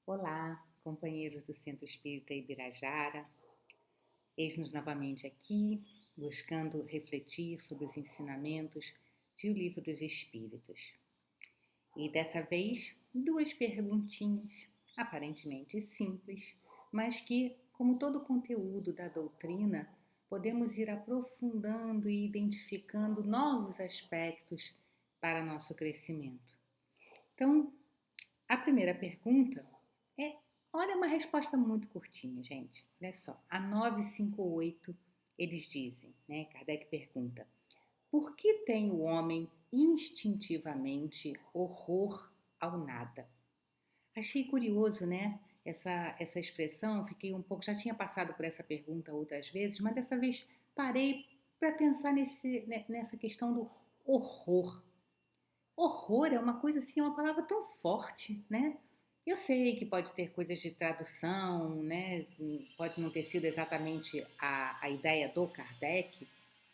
Olá, companheiros do Centro Espírita Ibirajara. Eis-nos novamente aqui, buscando refletir sobre os ensinamentos de O Livro dos Espíritos. E dessa vez, duas perguntinhas, aparentemente simples, mas que, como todo o conteúdo da doutrina, podemos ir aprofundando e identificando novos aspectos para nosso crescimento. Então, a primeira pergunta é, olha, uma resposta muito curtinha, gente. Olha só, a 958 eles dizem, né? Kardec pergunta: por que tem o homem instintivamente horror ao nada? Achei curioso, né? Essa expressão, fiquei um pouco, já tinha passado por essa pergunta outras vezes, mas dessa vez parei para pensar nessa questão do horror. Horror é uma coisa assim, é uma palavra tão forte, né? Eu sei que pode ter coisas de tradução, né? Pode não ter sido exatamente a ideia do Kardec,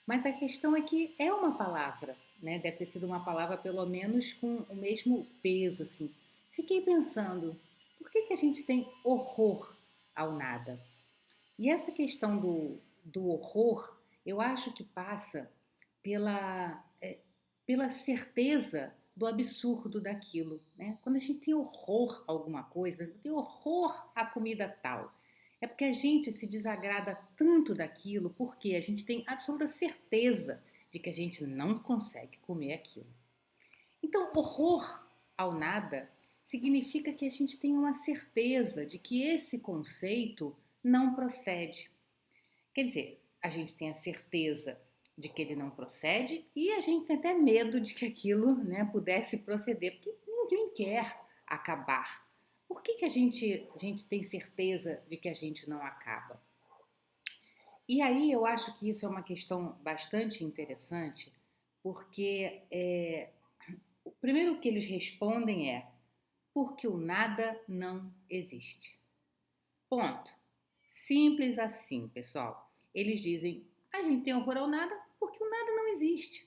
mas a questão é que é uma palavra, né? Deve ter sido uma palavra pelo menos com o mesmo peso, assim. Fiquei pensando, por que a gente tem horror ao nada? E essa questão do horror, eu acho que passa pela, pela certeza do absurdo daquilo, né? Quando a gente tem horror a alguma coisa, tem horror à comida tal, é porque a gente se desagrada tanto daquilo, porque a gente tem absoluta certeza de que a gente não consegue comer aquilo. Então, horror ao nada significa que a gente tem uma certeza de que esse conceito não procede. Quer dizer, a gente tem a certeza de que ele não procede e a gente tem até medo de que aquilo, né, pudesse proceder, porque ninguém quer acabar. Por que a gente tem certeza de que a gente não acaba? E aí eu acho que isso é uma questão bastante interessante, porque o primeiro que eles respondem é porque o nada não existe. Ponto. Simples assim, pessoal. Eles dizem, a gente tem horror ao nada porque o nada não existe.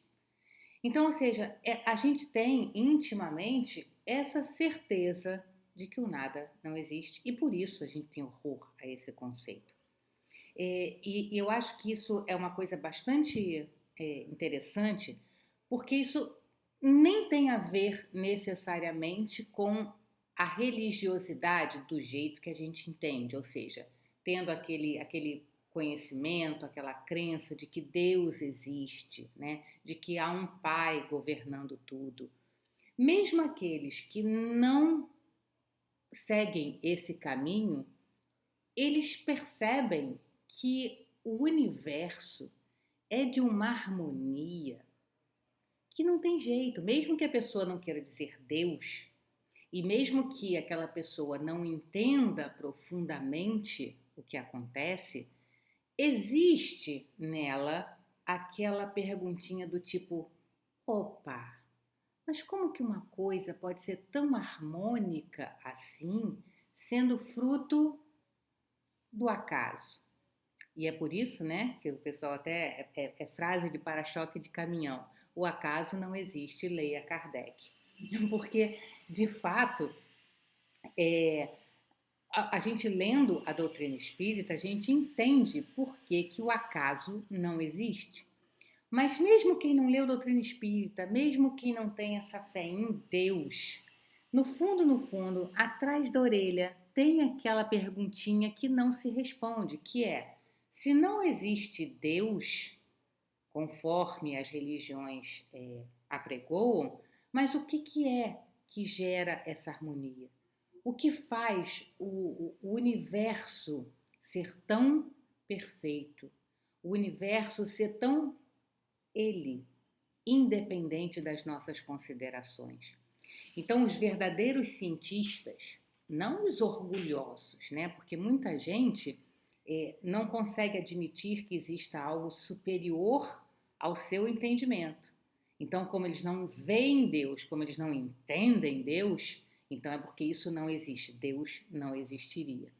Então, ou seja, a gente tem intimamente essa certeza de que o nada não existe e por isso a gente tem horror a esse conceito. E eu acho que isso é uma coisa bastante interessante, porque isso nem tem a ver necessariamente com a religiosidade do jeito que a gente entende, ou seja, tendo aquele conhecimento, aquela crença de que Deus existe, né? De que há um Pai governando tudo. Mesmo aqueles que não seguem esse caminho, eles percebem que o universo é de uma harmonia que não tem jeito, mesmo que a pessoa não queira dizer Deus, e mesmo que aquela pessoa não entenda profundamente o que acontece, existe nela aquela perguntinha do tipo: opa, mas como que uma coisa pode ser tão harmônica assim, sendo fruto do acaso? E é por isso, né, que o pessoal até é frase de para-choque de caminhão. O acaso não existe, leia Kardec. Porque, de fato, é, a gente lendo a doutrina espírita, a gente entende por que o acaso não existe. Mas mesmo quem não leu doutrina espírita, mesmo quem não tem essa fé em Deus, no fundo, atrás da orelha, tem aquela perguntinha que não se responde, que é: se não existe Deus, conforme as religiões apregoam, mas o que é que gera essa harmonia? O que faz o universo ser tão perfeito? O universo ser tão ele, independente das nossas considerações. Então, os verdadeiros cientistas, não os orgulhosos, né? Porque muita gente não consegue admitir que exista algo superior ao seu entendimento. Então, como eles não veem Deus, como eles não entendem Deus, então é porque isso não existe. Deus não existiria.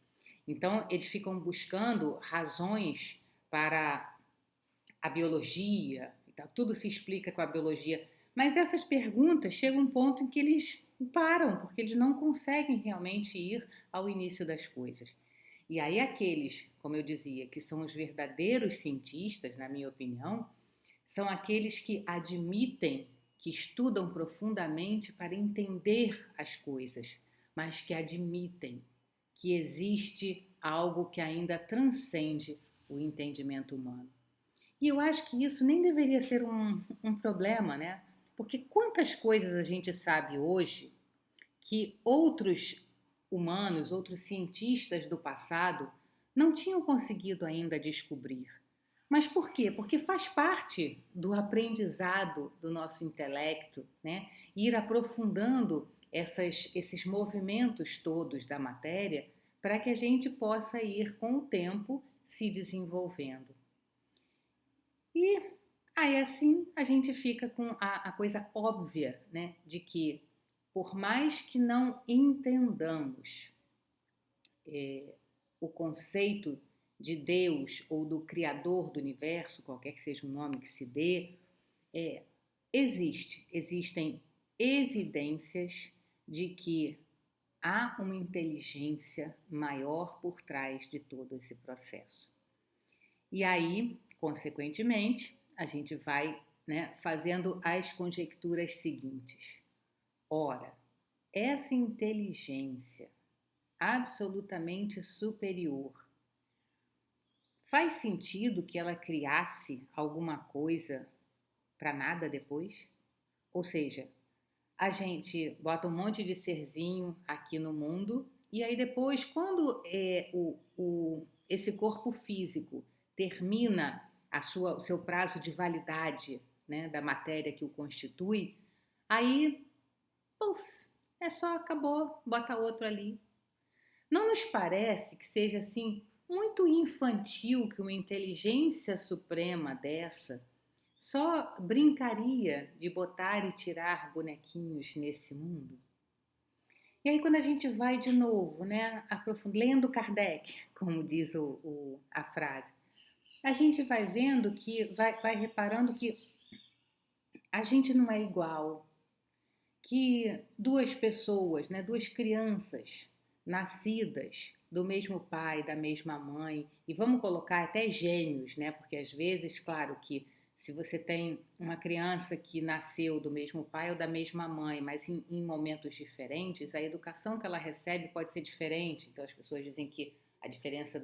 Então, eles ficam buscando razões para a biologia, tudo se explica com a biologia, mas essas perguntas chegam a um ponto em que eles param, porque eles não conseguem realmente ir ao início das coisas. E aí aqueles, como eu dizia, que são os verdadeiros cientistas, na minha opinião, são aqueles que admitem, que estudam profundamente para entender as coisas, mas que admitem que existe algo que ainda transcende o entendimento humano. E eu acho que isso nem deveria ser um problema, né? Porque quantas coisas a gente sabe hoje que outros humanos, outros cientistas do passado não tinham conseguido ainda descobrir. Mas por quê? Porque faz parte do aprendizado do nosso intelecto, né? Ir aprofundando esses movimentos todos da matéria para que a gente possa ir com o tempo se desenvolvendo. E aí assim a gente fica com a coisa óbvia, né? De que por mais que não entendamos o conceito de Deus ou do Criador do universo, qualquer que seja o nome que se dê, é, existem evidências de que há uma inteligência maior por trás de todo esse processo. E aí, consequentemente, a gente vai, né, fazendo as conjecturas seguintes. Ora, essa inteligência absolutamente superior, faz sentido que ela criasse alguma coisa para nada depois? Ou seja, a gente bota um monte de serzinho aqui no mundo e aí depois, quando esse corpo físico termina o seu prazo de validade, né, da matéria que o constitui, aí, puf, é só acabou, bota outro ali. Não nos parece que seja assim muito infantil que uma inteligência suprema dessa só brincaria de botar e tirar bonequinhos nesse mundo? E aí quando a gente vai de novo, né, lendo Kardec, como diz a frase, a gente vai vendo que, vai reparando que a gente não é igual, que duas pessoas, né, duas crianças nascidas do mesmo pai, da mesma mãe, e vamos colocar até gêmeos, né? Porque às vezes, claro que se você tem uma criança que nasceu do mesmo pai ou da mesma mãe, mas em momentos diferentes, a educação que ela recebe pode ser diferente. Então as pessoas dizem que a diferença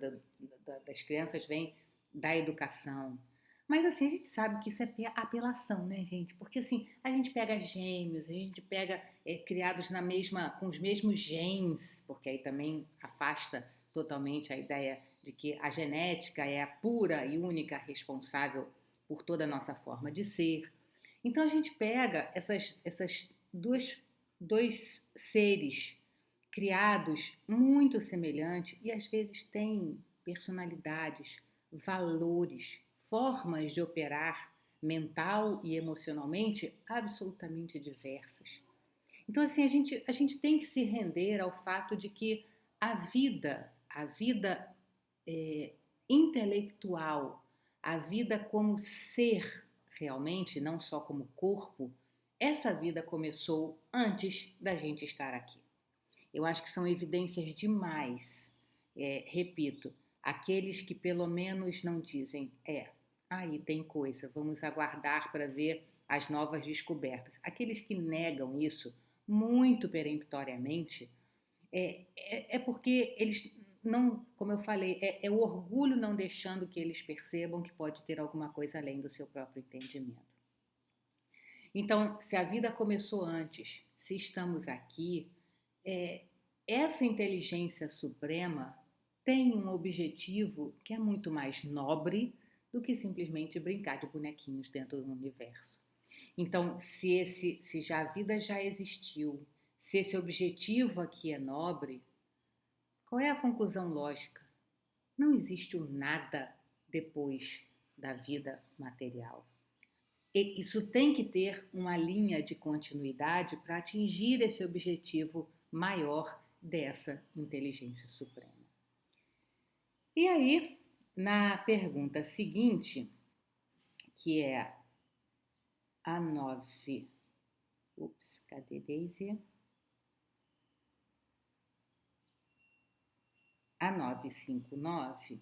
das crianças vem da educação. Mas assim, a gente sabe que isso é apelação, né, gente? Porque assim, a gente pega gêmeos, a gente pega criados com os mesmos genes, porque aí também afasta totalmente a ideia de que a genética é a pura e única responsável por toda a nossa forma de ser. Então a gente pega essas dois seres criados muito semelhantes e às vezes têm personalidades, valores, formas de operar mental e emocionalmente absolutamente diversas. Então, assim, a gente tem que se render ao fato de que a vida intelectual, a vida como ser realmente, não só como corpo, essa vida começou antes da gente estar aqui. Eu acho que são evidências demais. Repito, aqueles que pelo menos não dizem, aí tem coisa, vamos aguardar para ver as novas descobertas. Aqueles que negam isso muito peremptoriamente, porque eles não, como eu falei, é o orgulho não deixando que eles percebam que pode ter alguma coisa além do seu próprio entendimento. Então, se a vida começou antes, se estamos aqui, essa inteligência suprema tem um objetivo que é muito mais nobre do que simplesmente brincar de bonequinhos dentro do universo. Então, se já a vida já existiu, se esse objetivo aqui é nobre, qual é a conclusão lógica? Não existe o nada depois da vida material. E isso tem que ter uma linha de continuidade para atingir esse objetivo maior dessa inteligência suprema. E aí, na pergunta seguinte, que é a 9. Cadê Daisy? 959,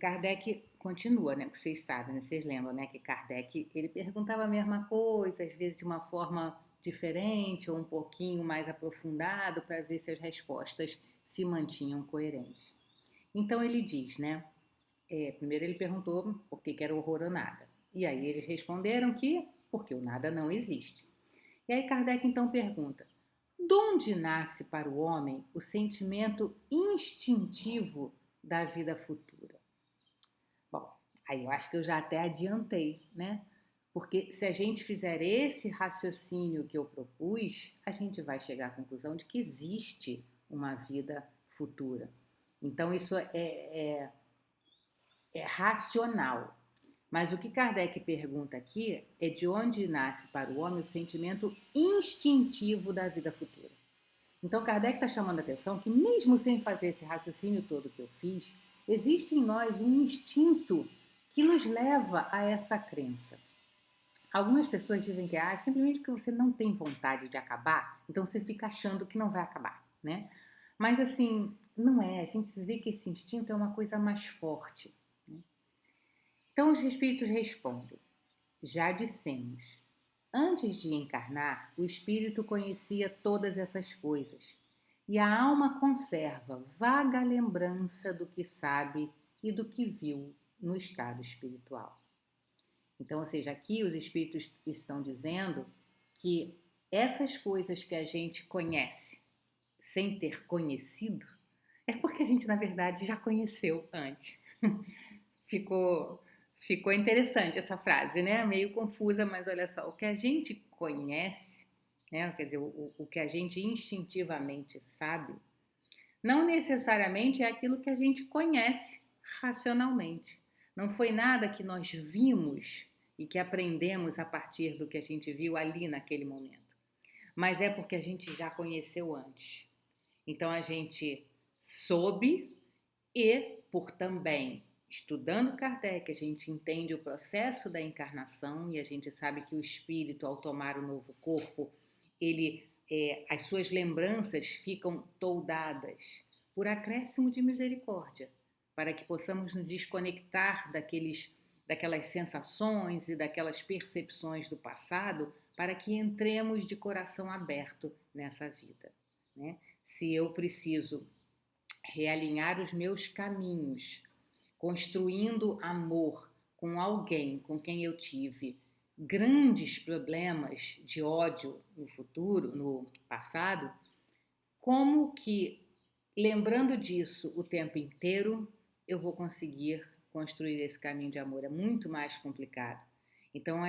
Kardec continua, né? Porque vocês sabem, né? Vocês lembram, né? Que Kardec, ele perguntava a mesma coisa, às vezes de uma forma diferente ou um pouquinho mais aprofundado, para ver se as respostas se mantinham coerentes. Então ele diz, né? Primeiro ele perguntou por que era o horror ou nada. E aí eles responderam que porque o nada não existe. E aí Kardec então pergunta: de onde nasce para o homem o sentimento instintivo da vida futura? Bom, aí eu acho que eu já até adiantei, né? Porque se a gente fizer esse raciocínio que eu propus, a gente vai chegar à conclusão de que existe uma vida futura. Então isso é racional. Mas o que Kardec pergunta aqui é de onde nasce para o homem o sentimento instintivo da vida futura. Então Kardec está chamando a atenção que mesmo sem fazer esse raciocínio todo que eu fiz, existe em nós um instinto que nos leva a essa crença. Algumas pessoas dizem que simplesmente porque você não tem vontade de acabar, então você fica achando que não vai acabar, né? Mas assim, não é. A gente vê que esse instinto é uma coisa mais forte. Então os espíritos respondem: já dissemos, antes de encarnar, o espírito conhecia todas essas coisas, e a alma conserva vaga lembrança do que sabe e do que viu no estado espiritual. Então, ou seja, aqui os espíritos estão dizendo que essas coisas que a gente conhece sem ter conhecido, é porque a gente, na verdade, já conheceu antes. Ficou interessante essa frase, né? Meio confusa, mas olha só, o que a gente conhece, né? Quer dizer, o que a gente instintivamente sabe, não necessariamente é aquilo que a gente conhece racionalmente. Não foi nada que nós vimos e que aprendemos a partir do que a gente viu ali naquele momento, mas é porque a gente já conheceu antes. Então a gente soube e, por também estudando Kardec, a gente entende o processo da encarnação e a gente sabe que o espírito, ao tomar o novo corpo, as suas lembranças ficam toldadas por acréscimo de misericórdia, para que possamos nos desconectar daquelas sensações e daquelas percepções do passado, para que entremos de coração aberto nessa vida, né? Se eu preciso realinhar os meus caminhos, construindo amor com alguém com quem eu tive grandes problemas de ódio no passado, como que, lembrando disso o tempo inteiro, eu vou conseguir construir esse caminho de amor? É muito mais complicado. Então,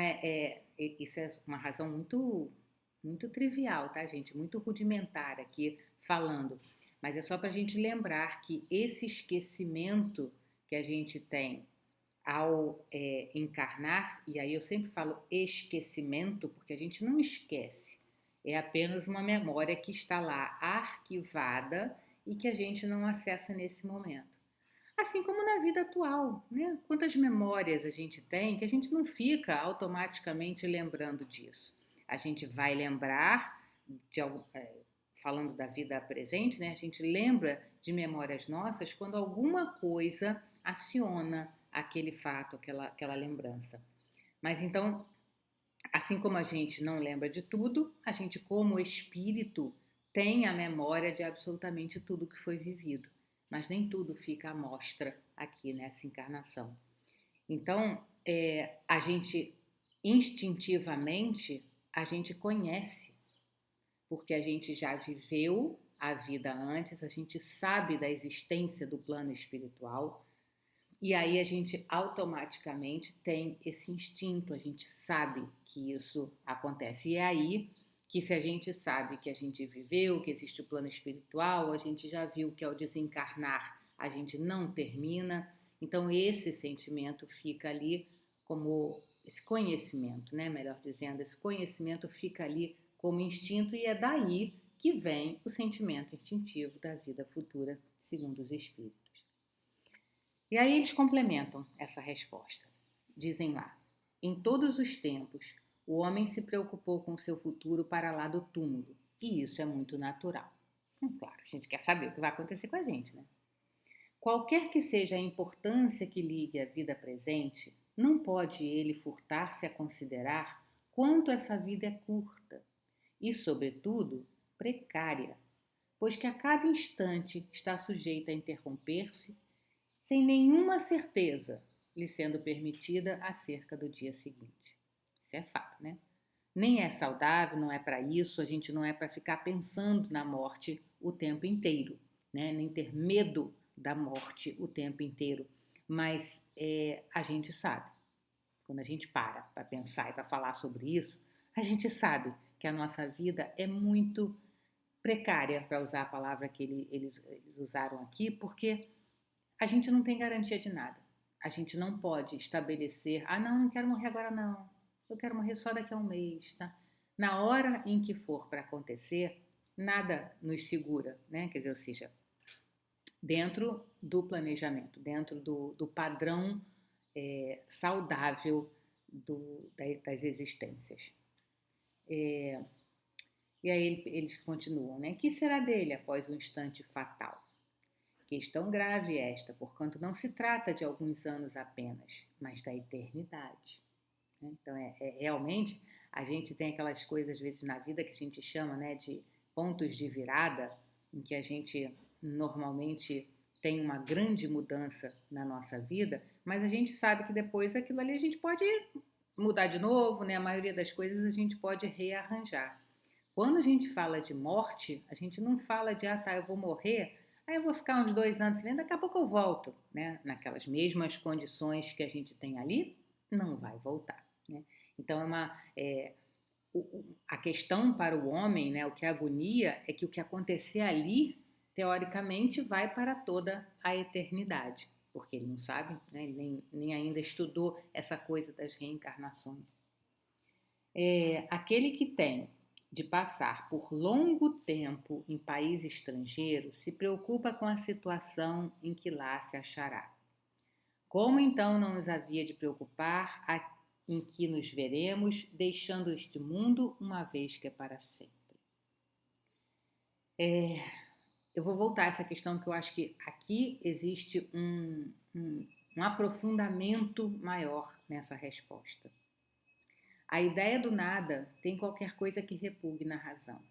isso é uma razão muito, muito trivial, tá, gente? Muito rudimentar aqui falando. Mas é só para a gente lembrar que esse esquecimento que a gente tem ao encarnar, e aí eu sempre falo esquecimento, porque a gente não esquece, é apenas uma memória que está lá arquivada e que a gente não acessa nesse momento. Assim como na vida atual, né? Quantas memórias a gente tem que a gente não fica automaticamente lembrando disso. A gente vai lembrar, falando da vida presente, né? A gente lembra de memórias nossas quando alguma coisa aciona aquele fato, aquela lembrança. Mas então, assim como a gente não lembra de tudo, a gente, como espírito, tem a memória de absolutamente tudo que foi vivido. Mas nem tudo fica à mostra aqui nessa encarnação. Então, a gente instintivamente, a gente conhece, porque a gente já viveu a vida antes, a gente sabe da existência do plano espiritual, e aí a gente automaticamente tem esse instinto, a gente sabe que isso acontece. E é aí que, se a gente sabe que a gente viveu, que existe o plano espiritual, a gente já viu que ao desencarnar a gente não termina, então esse sentimento fica ali como esse conhecimento, né? Melhor dizendo, esse conhecimento fica ali como instinto, e é daí que vem o sentimento instintivo da vida futura, segundo os espíritos. E aí eles complementam essa resposta. Dizem lá: em todos os tempos, o homem se preocupou com seu futuro para lá do túmulo, e isso é muito natural. Claro, a gente quer saber o que vai acontecer com a gente, né? Qualquer que seja a importância que ligue a vida presente, não pode ele furtar-se a considerar quanto essa vida é curta e, sobretudo, precária, pois que a cada instante está sujeita a interromper-se, sem nenhuma certeza lhe sendo permitida acerca do dia seguinte. Isso é fato, né? Nem é saudável, não é para isso, a gente não é para ficar pensando na morte o tempo inteiro, né? Nem ter medo da morte o tempo inteiro. Mas a gente sabe, quando a gente para pensar e para falar sobre isso, a gente sabe que a nossa vida é muito precária, para usar a palavra que eles usaram aqui, porque a gente não tem garantia de nada. A gente não pode estabelecer, não quero morrer agora não. Eu quero morrer só daqui a um mês, tá? Na hora em que for para acontecer, nada nos segura, né? Quer dizer, ou seja, dentro do planejamento, dentro do padrão saudável das existências. E aí eles continuam, né? Que será dele após o instante fatal? Questão grave esta, porquanto não se trata de alguns anos apenas, mas da eternidade. Né? Então, realmente, a gente tem aquelas coisas, às vezes, na vida que a gente chama, né, de pontos de virada, em que a gente normalmente tem uma grande mudança na nossa vida, mas a gente sabe que depois aquilo ali a gente pode mudar de novo, né? A maioria das coisas a gente pode rearranjar. Quando a gente fala de morte, a gente não fala de, tá, eu vou morrer, aí eu vou ficar uns 2 anos vivendo, daqui a pouco eu volto, né? Naquelas mesmas condições que a gente tem ali, não vai voltar, né? Então, a questão para o homem, né, o que agonia, é que o que acontecer ali, teoricamente, vai para toda a eternidade, porque ele não sabe, né, nem ainda estudou essa coisa das reencarnações. Aquele que tem de passar por longo tempo em país estrangeiro se preocupa com a situação em que lá se achará. Como então não nos havia de preocupar em que nos veremos, deixando este mundo uma vez que é para sempre? Eu vou voltar a essa questão, que eu acho que aqui existe um aprofundamento maior nessa resposta. A ideia do nada tem qualquer coisa que repugne na razão.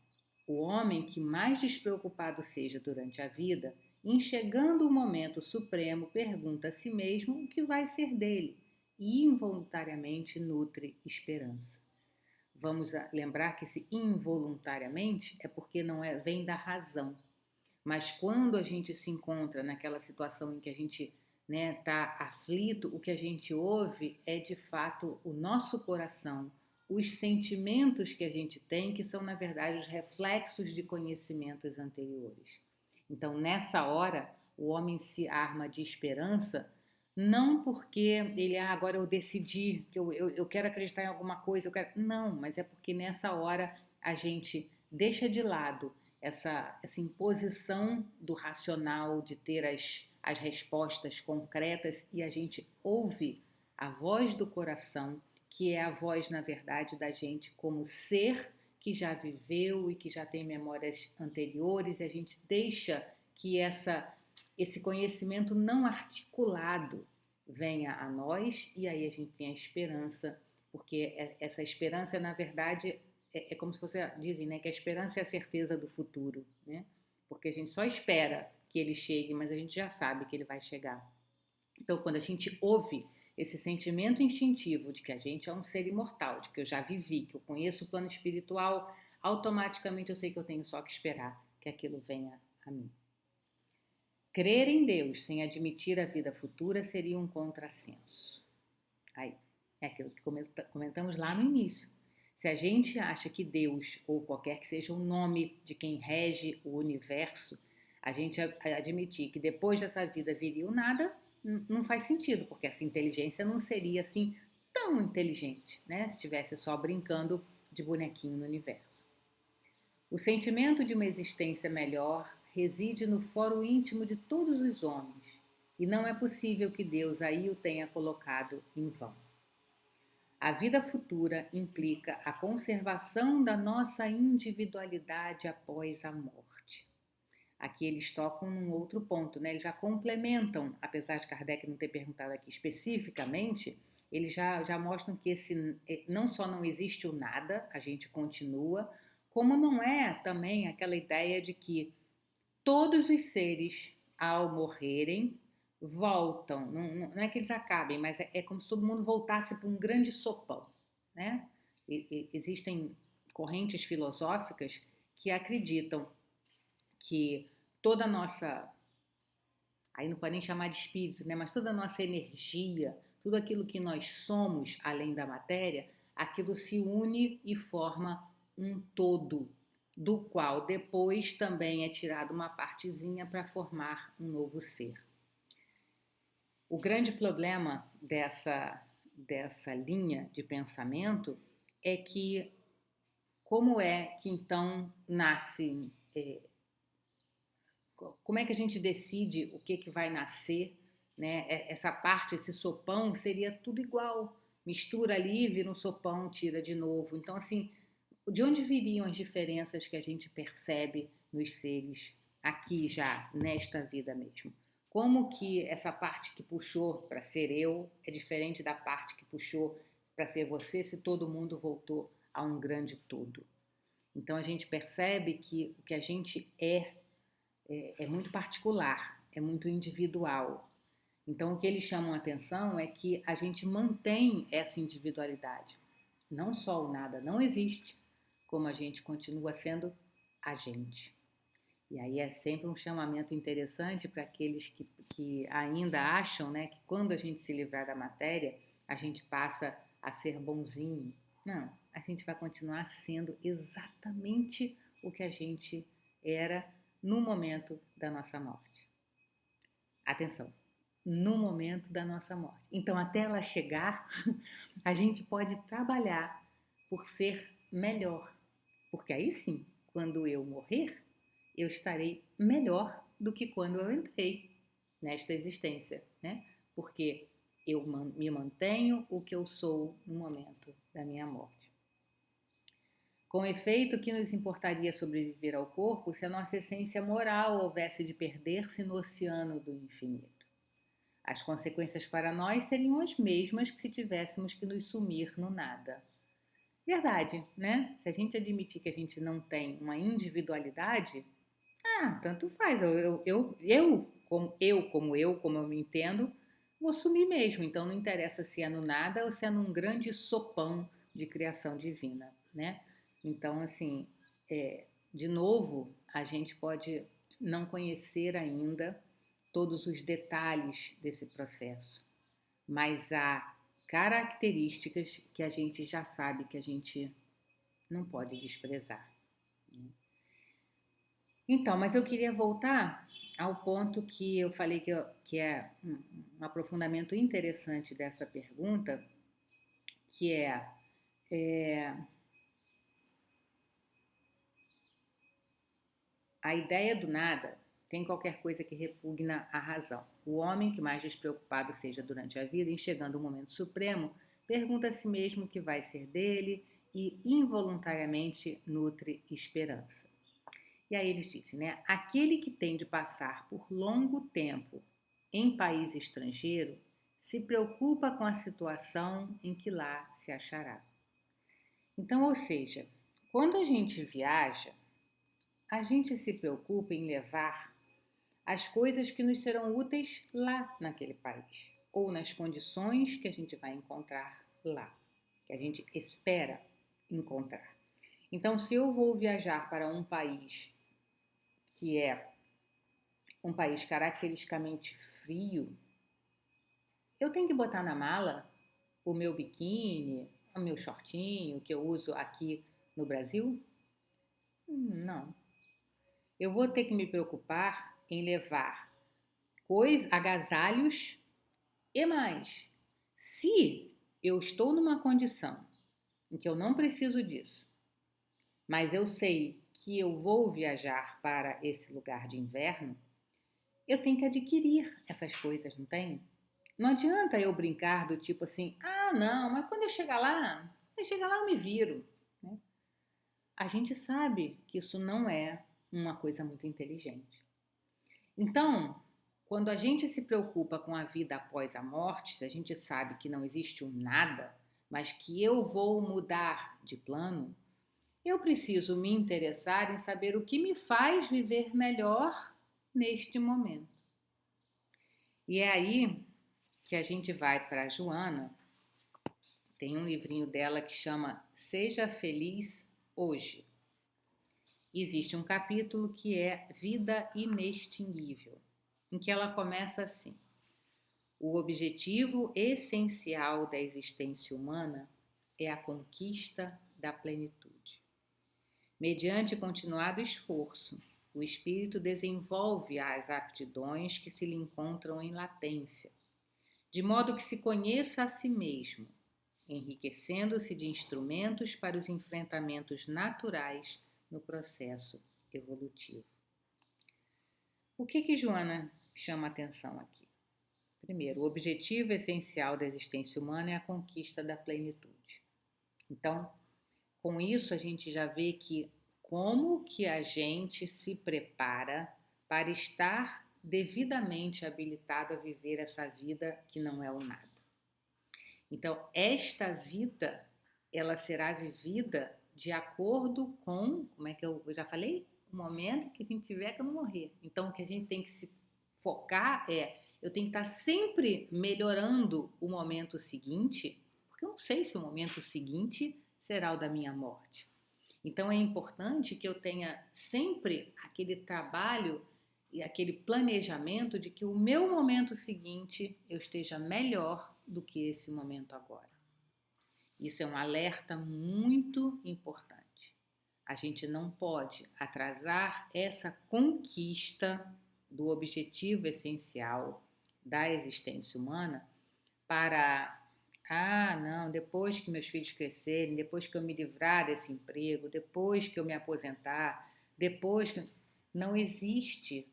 O homem que mais despreocupado seja durante a vida, enxergando o momento supremo, pergunta a si mesmo o que vai ser dele e involuntariamente nutre esperança. Vamos lembrar que esse involuntariamente é porque não vem da razão. Mas quando a gente se encontra naquela situação em que a gente está aflito, o que a gente ouve é de fato o nosso coração, os sentimentos que a gente tem, que são na verdade os reflexos de conhecimentos anteriores. Então, nessa hora, o homem se arma de esperança, não porque ele, agora eu decidi, que eu quero acreditar em alguma coisa, não, mas é porque nessa hora a gente deixa de lado essa imposição do racional, de ter as respostas concretas, e a gente ouve a voz do coração, que é a voz, na verdade, da gente como ser que já viveu e que já tem memórias anteriores, e a gente deixa que esse conhecimento não articulado venha a nós, e aí a gente tem a esperança, porque essa esperança, na verdade, é como se você dizem, né, que a esperança é a certeza do futuro, né? Porque a gente só espera que ele chegue, mas a gente já sabe que ele vai chegar. Então, quando a gente ouve esse sentimento instintivo de que a gente é um ser imortal, de que eu já vivi, que eu conheço o plano espiritual, automaticamente eu sei que eu tenho só que esperar que aquilo venha a mim. Crer em Deus sem admitir a vida futura seria um contrassenso. Aí, é aquilo que comentamos lá no início. Se a gente acha que Deus, ou qualquer que seja o nome de quem rege o universo, a gente admitir que depois dessa vida viria o nada, não faz sentido, porque essa inteligência não seria assim tão inteligente, né? Se estivesse só brincando de bonequinho no universo. O sentimento de uma existência melhor reside no foro íntimo de todos os homens, e não é possível que Deus aí o tenha colocado em vão. A vida futura implica a conservação da nossa individualidade após a morte. Aqui eles tocam num outro ponto, né? Eles já complementam, apesar de Kardec não ter perguntado aqui especificamente, eles já mostram que não só não existe o nada, a gente continua, como não é também aquela ideia de que todos os seres, ao morrerem, voltam. Não é que eles acabem, mas é como se todo mundo voltasse para um grande sopão, né? Existem correntes filosóficas que acreditam que toda a nossa, aí não pode nem chamar de espírito, né? Mas toda a nossa energia, tudo aquilo que nós somos além da matéria, aquilo se une e forma um todo, do qual depois também é tirada uma partezinha para formar um novo ser. O grande problema dessa linha de pensamento é que como é que então nasce, como é que a gente decide o que vai nascer, né? Essa parte, esse sopão seria tudo igual, mistura ali, vira um sopão, tira de novo. Então, assim, de onde viriam as diferenças que a gente percebe nos seres aqui já, nesta vida mesmo? Como que essa parte que puxou para ser eu é diferente da parte que puxou para ser você, se todo mundo voltou a um grande todo? Então a gente percebe que o que a gente é muito particular, é muito individual. Então o que eles chamam a atenção é que a gente mantém essa individualidade. Não só o nada não existe, como a gente continua sendo a gente. E aí é sempre um chamamento interessante para aqueles que ainda acham, né, que quando a gente se livrar da matéria, a gente passa a ser bonzinho. Não, a gente vai continuar sendo exatamente o que a gente era no momento da nossa morte. Atenção, no momento da nossa morte. Então, até ela chegar, a gente pode trabalhar por ser melhor. Porque aí sim, quando eu morrer, eu estarei melhor do que quando eu entrei nesta existência, né? Porque eu me mantenho o que eu sou no momento da minha morte. Com efeito, que nos importaria sobreviver ao corpo se a nossa essência moral houvesse de perder-se no oceano do infinito? As consequências para nós seriam as mesmas que se tivéssemos que nos sumir no nada. Verdade, né? Se a gente admitir que a gente não tem uma individualidade, tanto faz. Como eu me entendo, vou sumir mesmo. Então não interessa se é no nada ou se é num grande sopão de criação divina, né? Então, assim, de novo, a gente pode não conhecer ainda todos os detalhes desse processo, mas há características que a gente já sabe que a gente não pode desprezar. Então, mas eu queria voltar ao ponto que eu falei que é um aprofundamento interessante dessa pergunta, que é a ideia do nada tem qualquer coisa que repugna a razão. O homem, que mais despreocupado seja durante a vida, enxergando o momento supremo, pergunta a si mesmo o que vai ser dele e involuntariamente nutre esperança. E aí eles dizem, né? Aquele que tem de passar por longo tempo em país estrangeiro se preocupa com a situação em que lá se achará. Então, ou seja, quando a gente viaja, a gente se preocupa em levar as coisas que nos serão úteis lá naquele país, ou nas condições que a gente vai encontrar lá, que a gente espera encontrar. Então, se eu vou viajar para um país que é um país caracteristicamente frio, eu tenho que botar na mala o meu biquíni, o meu shortinho que eu uso aqui no Brasil? Não. Eu vou ter que me preocupar em levar agasalhos e mais. Se eu estou numa condição em que eu não preciso disso, mas eu sei que eu vou viajar para esse lugar de inverno, eu tenho que adquirir essas coisas, não tem? Não adianta eu brincar do tipo assim, não, mas quando eu chegar lá eu me viro, né? A gente sabe que isso não é uma coisa muito inteligente. Então, quando a gente se preocupa com a vida após a morte, se a gente sabe que não existe um nada, mas que eu vou mudar de plano, eu preciso me interessar em saber o que me faz viver melhor neste momento. E é aí que a gente vai para a Joana. Tem um livrinho dela que chama Seja Feliz Hoje. Existe um capítulo que é Vida Inextinguível, em que ela começa assim: o objetivo essencial da existência humana é a conquista da plenitude. Mediante continuado esforço, o espírito desenvolve as aptidões que se lhe encontram em latência, de modo que se conheça a si mesmo, enriquecendo-se de instrumentos para os enfrentamentos naturais no processo evolutivo. O que Joana chama atenção aqui? Primeiro, o objetivo essencial da existência humana é a conquista da plenitude. Então, com isso a gente já vê que como que a gente se prepara para estar devidamente habilitado a viver essa vida que não é o nada. Então, esta vida, ela será vivida de acordo com, como é que eu já falei? O momento que a gente tiver que não morrer. Então, o que a gente tem que se focar é, eu tenho que estar sempre melhorando o momento seguinte, porque eu não sei se o momento seguinte será o da minha morte. Então, é importante que eu tenha sempre aquele trabalho e aquele planejamento de que o meu momento seguinte eu esteja melhor do que esse momento agora. Isso é um alerta muito importante. A gente não pode atrasar essa conquista do objetivo essencial da existência humana para, não, depois que meus filhos crescerem, depois que eu me livrar desse emprego, depois que eu me aposentar, depois que... Não existe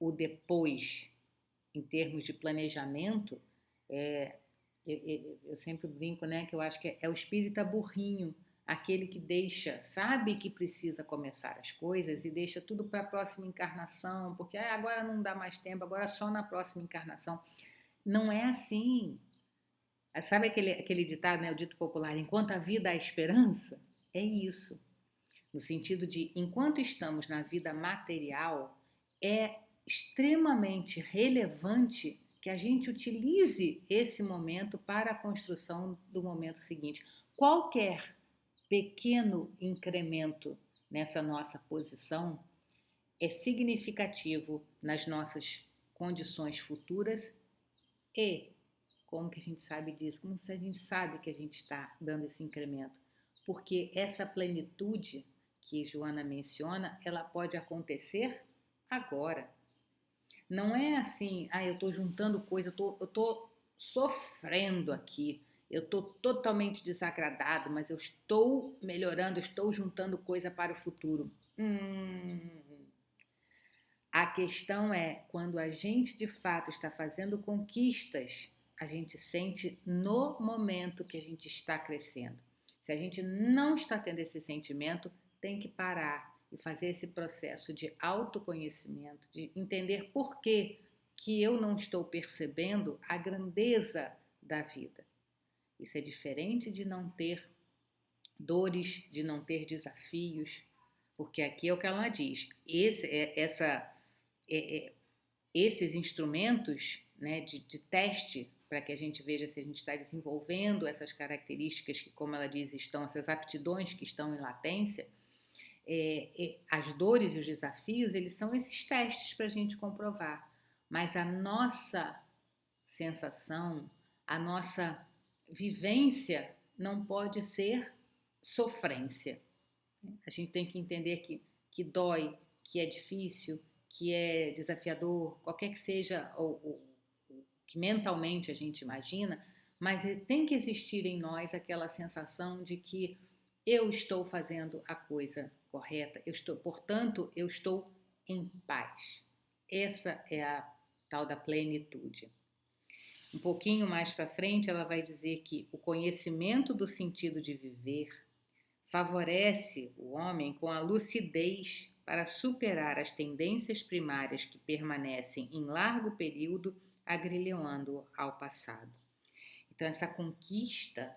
o depois, em termos de planejamento. Eu sempre brinco, né, que eu acho que é o espírita burrinho, aquele que deixa, sabe que precisa começar as coisas e deixa tudo para a próxima encarnação, porque agora não dá mais tempo, agora só na próxima encarnação. Não é assim. Sabe aquele ditado, né, o dito popular, enquanto a vida há esperança? É isso. No sentido de, enquanto estamos na vida material, é extremamente relevante que a gente utilize esse momento para a construção do momento seguinte. Qualquer pequeno incremento nessa nossa posição é significativo nas nossas condições futuras. E como que a gente sabe disso? Como se a gente sabe que a gente está dando esse incremento? Porque essa plenitude que Joana menciona, ela pode acontecer agora. Não é assim, eu estou juntando coisa, eu estou sofrendo aqui, eu estou totalmente desagradado, mas eu estou melhorando, eu estou juntando coisa para o futuro. A questão é, quando a gente de fato está fazendo conquistas, a gente sente no momento que a gente está crescendo. Se a gente não está tendo esse sentimento, tem que parar e fazer esse processo de autoconhecimento, de entender por que eu não estou percebendo a grandeza da vida. Isso é diferente de não ter dores, de não ter desafios, porque aqui é o que ela diz. Esses instrumentos, né, de teste para que a gente veja se a gente está desenvolvendo essas características que, como ela diz, estão, essas aptidões que estão em latência, as dores e os desafios, eles são esses testes para a gente comprovar. Mas a nossa sensação, a nossa vivência não pode ser sofrência. A gente tem que entender que dói, que é difícil, que é desafiador, qualquer que seja o que mentalmente a gente imagina, mas tem que existir em nós aquela sensação de que eu estou fazendo a coisa correta, portanto, eu estou em paz. Essa é a tal da plenitude. Um pouquinho mais para frente, ela vai dizer que o conhecimento do sentido de viver favorece o homem com a lucidez para superar as tendências primárias que permanecem em largo período agrilhoando ao passado. Então, essa conquista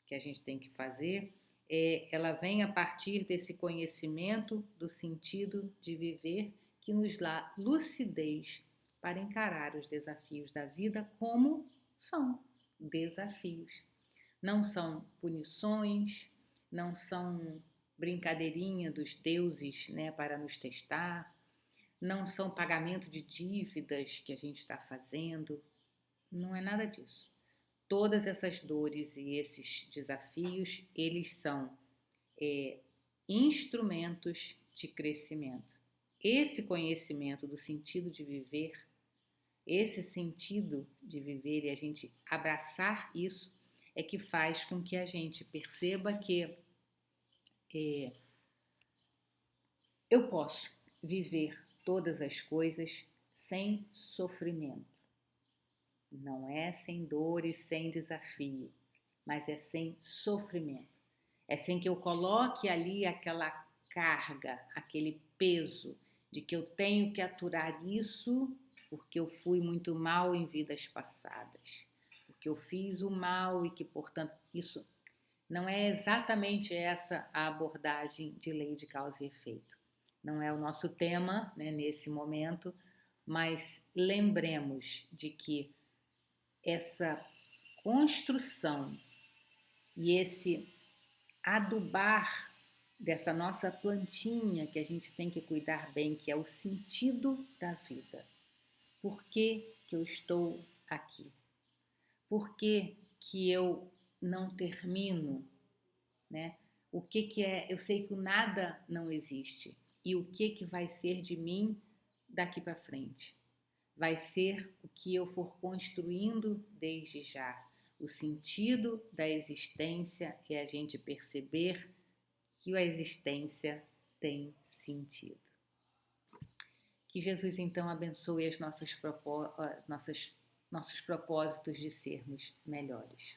que a gente tem que fazer, ela vem a partir desse conhecimento do sentido de viver que nos dá lucidez para encarar os desafios da vida como são desafios. Não são punições, não são brincadeirinha dos deuses, né, para nos testar, não são pagamento de dívidas que a gente está fazendo, não é nada disso. Todas essas dores e esses desafios, eles são instrumentos de crescimento. Esse conhecimento do sentido de viver, esse sentido de viver e a gente abraçar isso é que faz com que a gente perceba que eu posso viver todas as coisas sem sofrimento. Não é sem dor e sem desafio, mas é sem sofrimento. É sem que eu coloque ali aquela carga, aquele peso de que eu tenho que aturar isso porque eu fui muito mal em vidas passadas, porque eu fiz o mal e que, portanto, isso não é exatamente essa a abordagem de lei de causa e efeito. Não é o nosso tema, né, nesse momento, mas lembremos de que essa construção e esse adubar dessa nossa plantinha que a gente tem que cuidar bem, que é o sentido da vida. Por que que eu estou aqui? Por que que eu não termino, né? O que que é? Eu sei que o nada não existe. E o que que vai ser de mim daqui para frente? Vai ser o que eu for construindo desde já. O sentido da existência é a gente perceber que a existência tem sentido. Que Jesus então abençoe as nossos propósitos de sermos melhores.